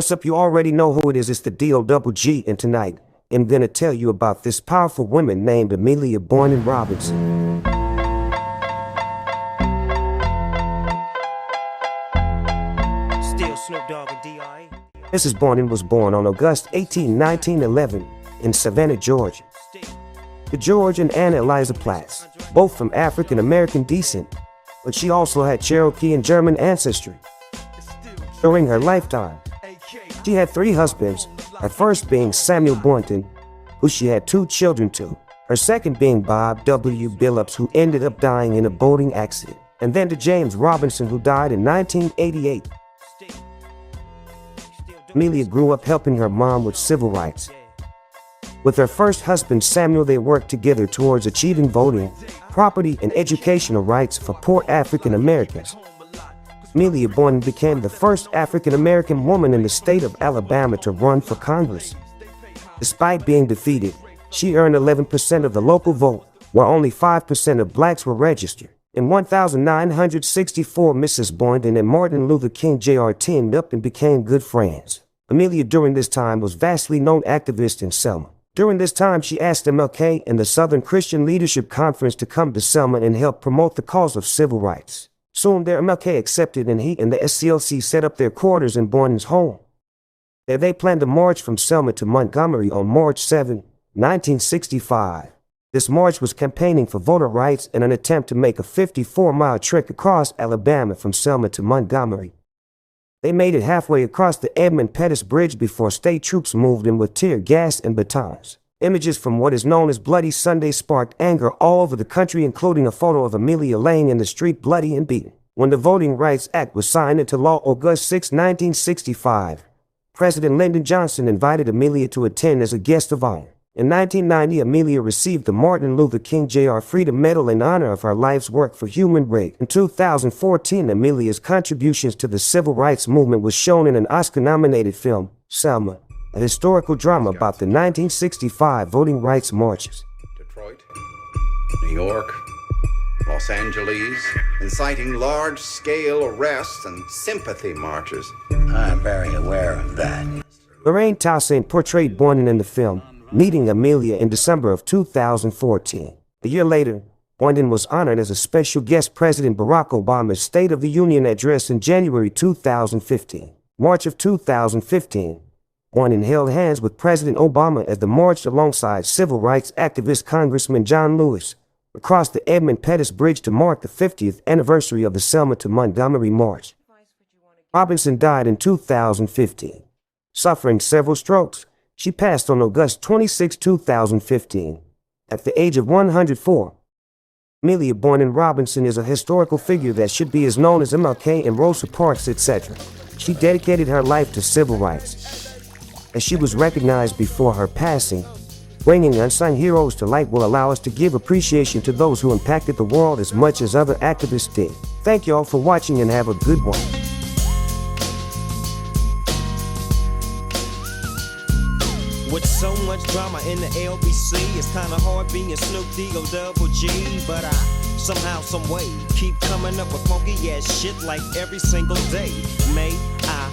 What's up? You already know who it is. It's the D-O-double-G, and tonight I'm gonna tell you about this powerful woman named Amelia Boynton Robinson. Still Snoop Dogg and D.I. Mrs. Boynton was born on August 18, 1911 in Savannah, Georgia. To George and Anna Eliza Platts, both from African-American descent, but she also had Cherokee and German ancestry. During her lifetime, she had 3 husbands, her first being Samuel Boynton, who she had 2 children to, her second being Bob W. Billups, who ended up dying in a boating accident, and then to James Robinson, who died in 1988. Amelia grew up helping her mom with civil rights. With her first husband Samuel, they worked together towards achieving voting, property, and educational rights for poor African Americans. Amelia Boynton became the first African American woman in the state of Alabama to run for Congress. Despite being defeated, she earned 11% of the local vote, where only 5% of blacks were registered. In 1964, Mrs. Boynton and Martin Luther King Jr. teamed up and became good friends. Amelia during this time was vastly known activist in Selma. During this time, she asked MLK and the Southern Christian Leadership Conference to come to Selma and help promote the cause of civil rights. Soon there, MLK accepted, and he and the SCLC set up their quarters in Boynton's home. There they planned to march from Selma to Montgomery on March 7, 1965. This march was campaigning for voter rights and an attempt to make a 54-mile trek across Alabama from Selma to Montgomery. They made it halfway across the Edmund Pettus Bridge before state troops moved in with tear gas and batons. Images from what is known as Bloody Sunday sparked anger all over the country, including a photo of Amelia laying in the street bloody and beaten. When the Voting Rights Act was signed into law August 6, 1965, President Lyndon Johnson invited Amelia to attend as a guest of honor. In 1990, Amelia received the Martin Luther King Jr. Freedom Medal in honor of her life's work for human rights. In 2014, Amelia's contributions to the civil rights movement was shown in an Oscar-nominated film, Selma, a historical drama about the 1965 voting rights marches. Detroit, New York, Los Angeles, inciting large-scale arrests and sympathy marches. I'm very aware of that. Lorraine Toussaint portrayed Boynton in the film, meeting Amelia in December of 2014. A year later, Boynton was honored as a special guest President Barack Obama's State of the Union address in January 2015. March of 2015, Boynton held hands with President Obama as they marched alongside civil rights activist Congressman John Lewis across the Edmund Pettus Bridge to mark the 50th anniversary of the Selma to Montgomery March. Robinson died in 2015. Suffering several strokes, she passed on August 26, 2015, at the age of 104. Amelia Boynton Robinson is a historical figure that should be as known as MLK and Rosa Parks, etc. She dedicated her life to civil rights. As she was recognized before her passing, bringing unsung heroes to light will allow us to give appreciation to those who impacted the world as much as other activists did. Thank you all for watching and have a good one. With so much drama in the LBC, it's kinda hard being Snoop D-O-double-G. But I somehow, someway keep coming up with funky ass shit like every single day. May I